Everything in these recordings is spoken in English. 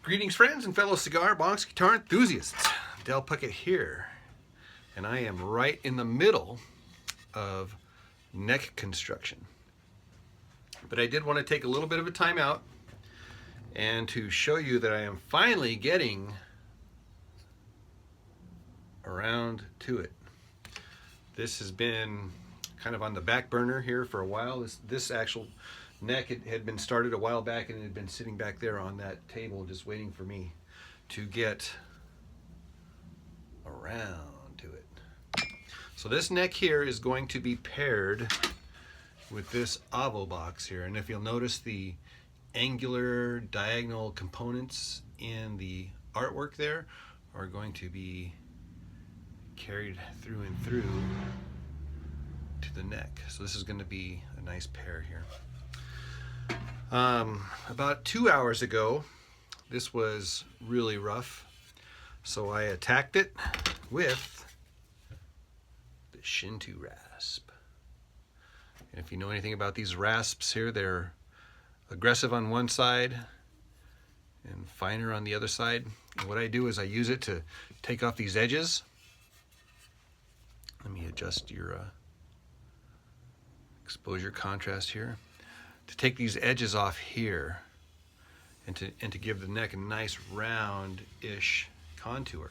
Greetings friends and fellow cigar box guitar enthusiasts. Del Puckett here, and I am right in the middle of neck construction. But I did want to take a little bit of a time out and to show you that I am finally getting around to it. This has been kind of on the back burner here for a while. This actual neck had been started a while back, and it had been sitting back there on that table just waiting for me to get around to it. So this neck here is going to be paired with this avo box here, and if you'll notice, the angular diagonal components in the artwork there are going to be carried through and through to the neck. So this is going to be a nice pair here. About 2 hours ago, this was really rough, so I attacked it with the Shinto rasp. And if you know anything about these rasps here, they're aggressive on one side and finer on the other side. And what I do is I use it to take off these edges. Let me adjust your exposure contrast here. To take these edges off here and to give the neck a nice round-ish contour.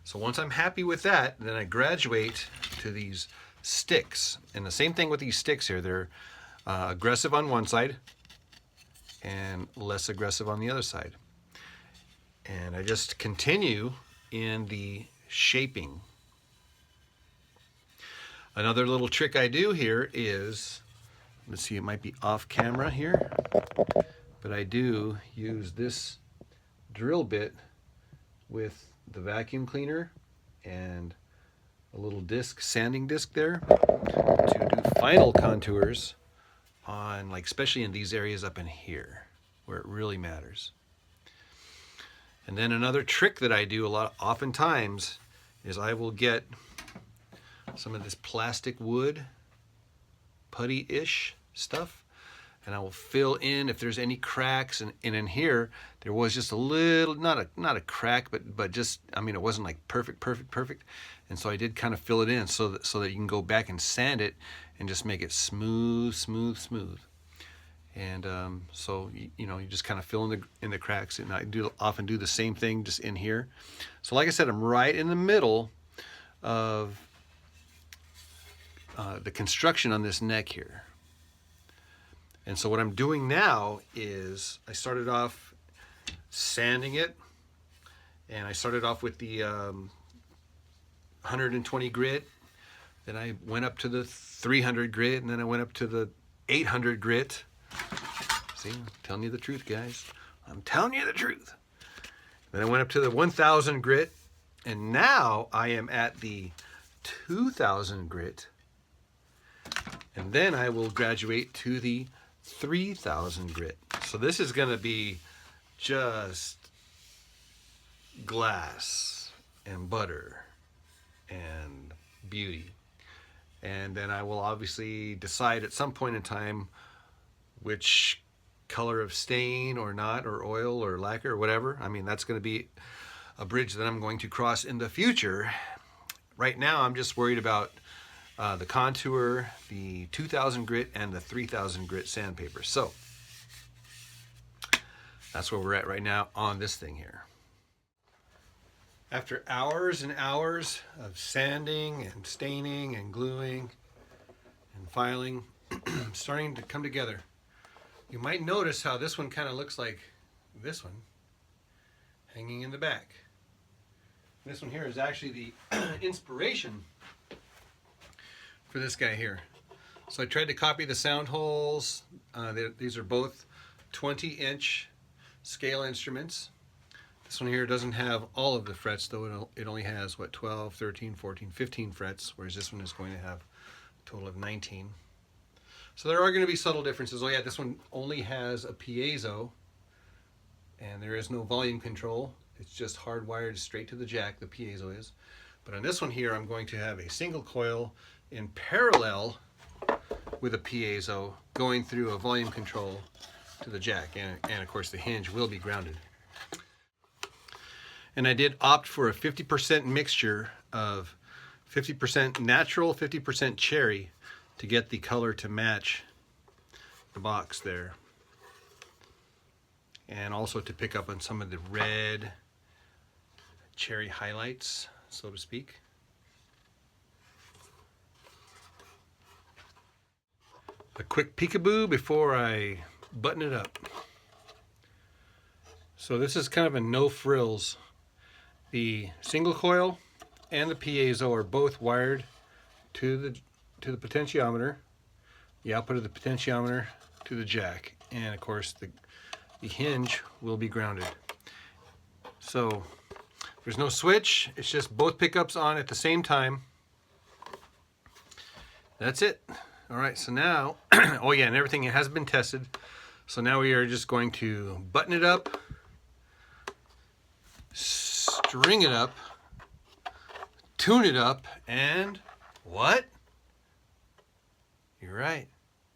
So once I'm happy with that, then I graduate to these sticks. And the same thing with these sticks here. They're aggressive on one side and less aggressive on the other side. And I just continue in the shaping. Another little trick I do here is, let's see, it might be off camera here, but I do use this drill bit with the vacuum cleaner and a little disc, sanding disc there, to do final contours on, like, especially in these areas up in here where it really matters. And then another trick that I do oftentimes is I will get some of this plastic wood, putty-ish stuff, and I will fill in if there's any cracks. And in here there was just a little, not a crack, but just, I mean, it wasn't like perfect, and so I did kind of fill it in so that you can go back and sand it and just make it smooth. And so you know, you just kind of fill in the cracks, and I often do the same thing just in here. So like I said, I'm right in the middle of the construction on this neck here. And so what I'm doing now is I started off sanding it, and I started off with the 120 grit, then I went up to the 300 grit, and then I went up to the 800 grit. See, I'm telling you the truth, guys. I'm telling you the truth. Then I went up to the 1000 grit, and now I am at the 2000 grit. And then I will graduate to the 3000 grit. So this is going to be just glass and butter and beauty. And then I will obviously decide at some point in time which color of stain or not, or oil or lacquer or whatever. I mean, that's going to be a bridge that I'm going to cross in the future. Right now I'm just worried about the contour, the 2000 grit, and the 3000 grit sandpaper. So that's where we're at right now on this thing here. After hours and hours of sanding and staining and gluing and filing, I'm starting to come together. You might notice how this one kind of looks like this one hanging in the back. This one here is actually the inspiration for this guy here. So I tried to copy the sound holes. These are both 20-inch scale instruments. This one here doesn't have all of the frets, though. It only has, what, 12, 13, 14, 15 frets, whereas this one is going to have a total of 19. So there are going to be subtle differences. Oh yeah, this one only has a piezo, and there is no volume control. It's just hardwired straight to the jack, the piezo is. But on this one here, I'm going to have a single coil in parallel with a piezo going through a volume control to the jack, and of course the hinge will be grounded. And I did opt for a 50% mixture of 50% natural, 50% cherry to get the color to match the box there. And also to pick up on some of the red cherry highlights, so to speak. A quick peekaboo before I button it up. So this is kind of a no frills. The single coil and the piezo are both wired to the potentiometer, the output of the potentiometer to the jack, and of course the hinge will be grounded. So there's no switch, it's just both pickups on at the same time. That's it. All right, so now, oh yeah, and everything has been tested. So now we are just going to button it up, string it up, tune it up, and what? You're right,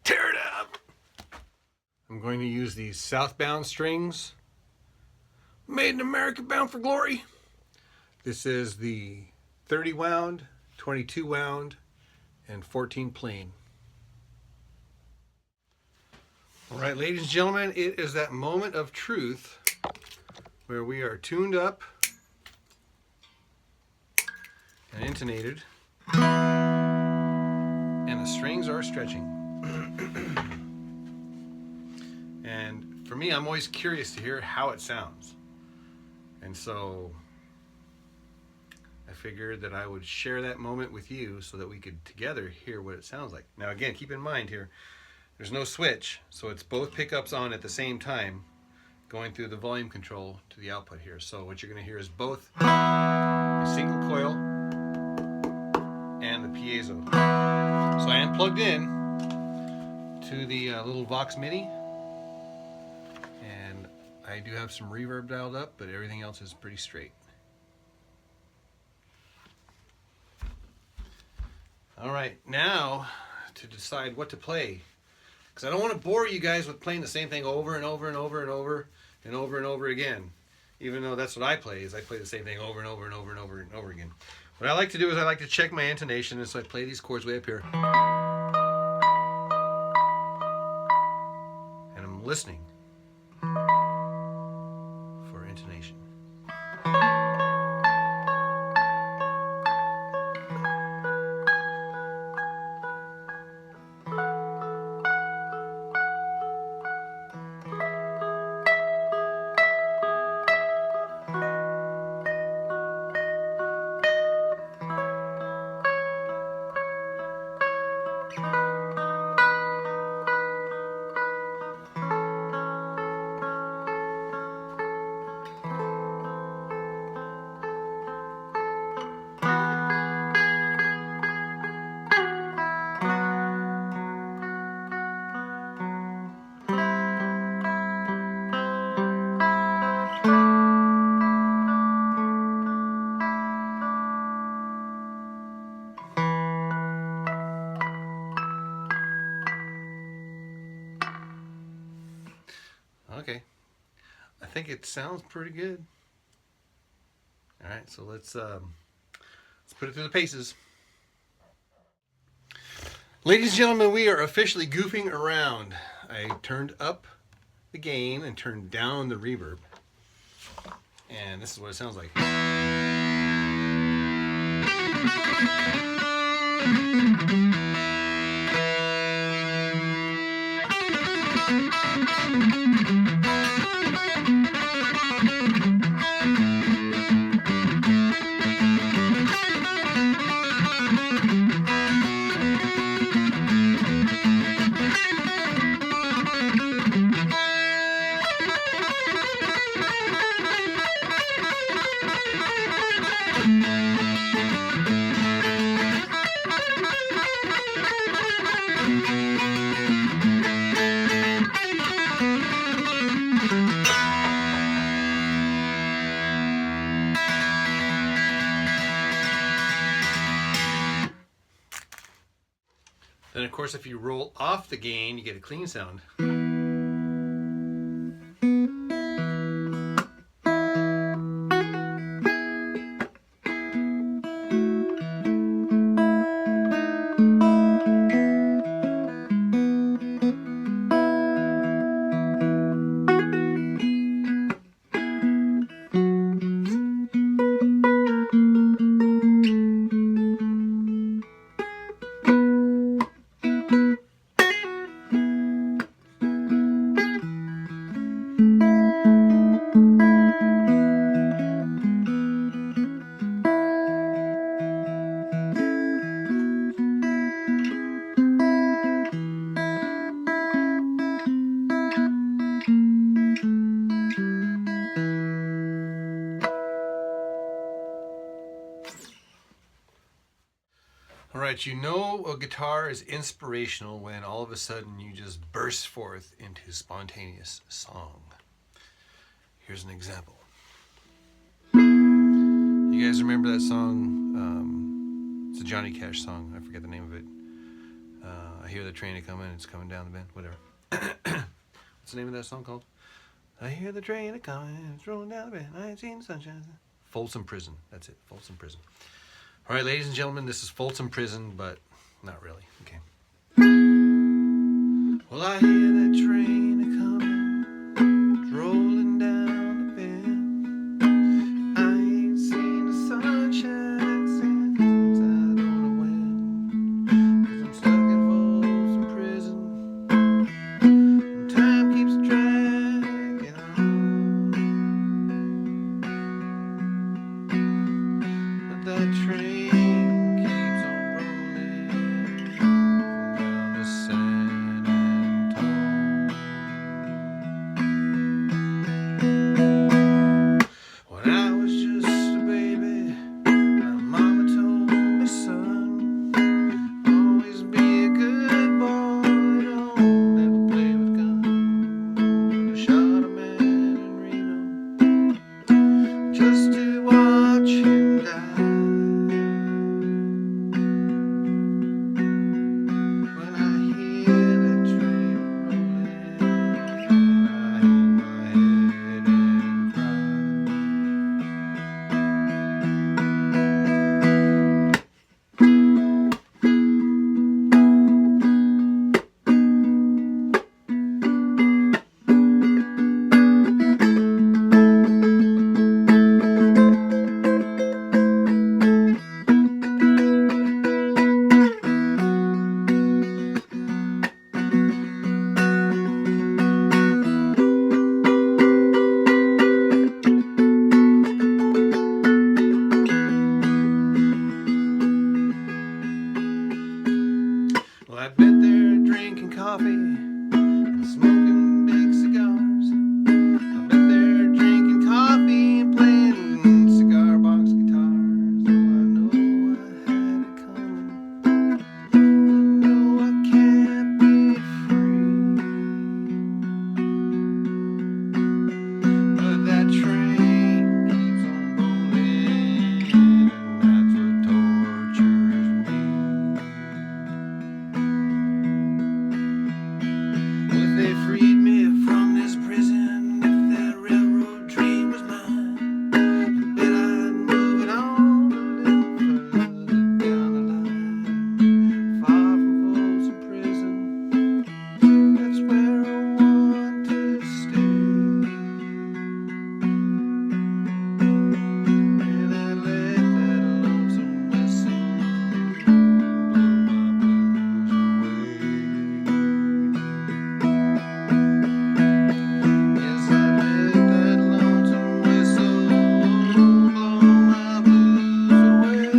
tear it up. I'm going to use these Southbound strings, made in America, bound for glory. This is the 30 wound, 22 wound, and 14 plain. All right, ladies and gentlemen, it is that moment of truth where we are tuned up and intonated, and the strings are stretching. And for me, I'm always curious to hear how it sounds. And so I figured that I would share that moment with you so that we could together hear what it sounds like. Now again, keep in mind here, there's no switch, so it's both pickups on at the same time, going through the volume control to the output here. So what you're going to hear is both a single coil and the piezo. So I am plugged in to the little Vox Mini, and I do have some reverb dialed up, but everything else is pretty straight. All right, now to decide what to play. Because I don't want to bore you guys with playing the same thing over and over and over and over and over and over again. Even though that's what I play, is I play the same thing over and over and over and over and over again. What I like to do is I like to check my intonation, and so I play these chords way up here. And I'm listening for intonation. Okay, I think it sounds pretty good. All right, so let's put it through the paces. Ladies and gentlemen, we are officially goofing around. I turned up the gain and turned down the reverb, and this is what it sounds like. Then of course if you roll off the gain, you get a clean sound. right, you know a guitar is inspirational when all of a sudden you just burst forth into spontaneous song. Here's an example. You guys remember that song? It's a Johnny Cash song. I forget the name of it. I hear the train a-coming, it's coming down the bend, whatever. What's the name of that song called? I hear the train a-coming, it's rolling down the bend, I ain't seen the sunshine. Folsom Prison, that's it, Folsom Prison. All right, ladies and gentlemen, this is Folsom Prison, but not really, okay. Well, I hear that train a-coming, it's rolling down the bend. I ain't seen the sunshine since I don't know when. 'Cause I'm stuck in Folsom Prison, and time keeps dragging on. But that train keeps on rolling down the San Antonio. When I was just a baby, my mama told me, son, always be a good boy, don't never play with guns. I shot a man in Reno just to watch him die. When I hear that train rolling, I hang my head and cry. Well, I bet they're drinking coffee and smoking big cigars. I bet they're drinking coffee and playing cigar box guitars. Oh, I know I had it coming. I know I can't be free. But that train keeps on rolling, and that's what tortures me. Well, if they freed me from this prison, if that railroad train was mine, I bet I'd move it on a little further down the line. Far from Folsom Prison, that's where I want to stay. And I'd let that lonesome whistle blow my blues away. Yes, I'd let that lonesome whistle blow my blues away.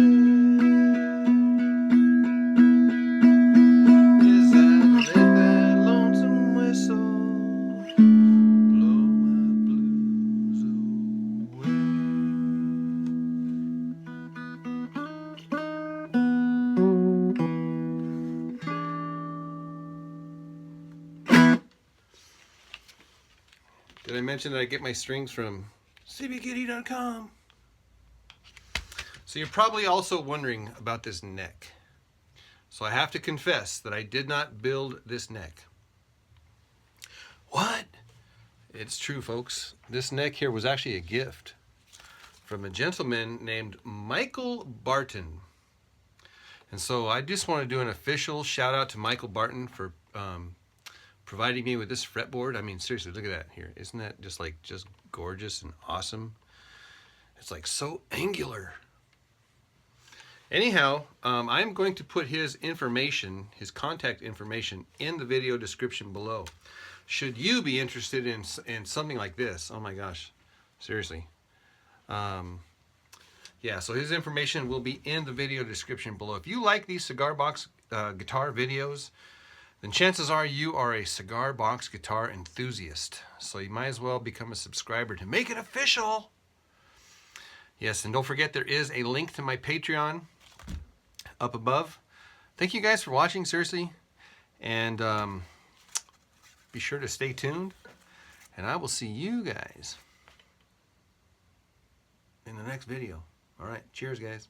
Yes, I'd let that lonesome whistle blow my blues away. Did I mention that I get my strings from cbgitty.com? So you're probably also wondering about this neck. So I have to confess that I did not build this neck. What? It's true, folks. This neck here was actually a gift from a gentleman named Michael Barton. And so I just want to do an official shout out to Michael Barton for providing me with this fretboard. I mean, seriously, look at that here. Isn't that just gorgeous and awesome? It's like so angular. Anyhow, I'm going to put his information, his contact information, in the video description below. Should you be interested in something like this? Oh my gosh, seriously. Yeah, so his information will be in the video description below. If you like these cigar box guitar videos, then chances are you are a cigar box guitar enthusiast. So you might as well become a subscriber to make it official. Yes, and don't forget there is a link to my Patreon up above. thank you guys for watching, seriously. And be sure to stay tuned. And I will see you guys in the next video. All right. Cheers, guys.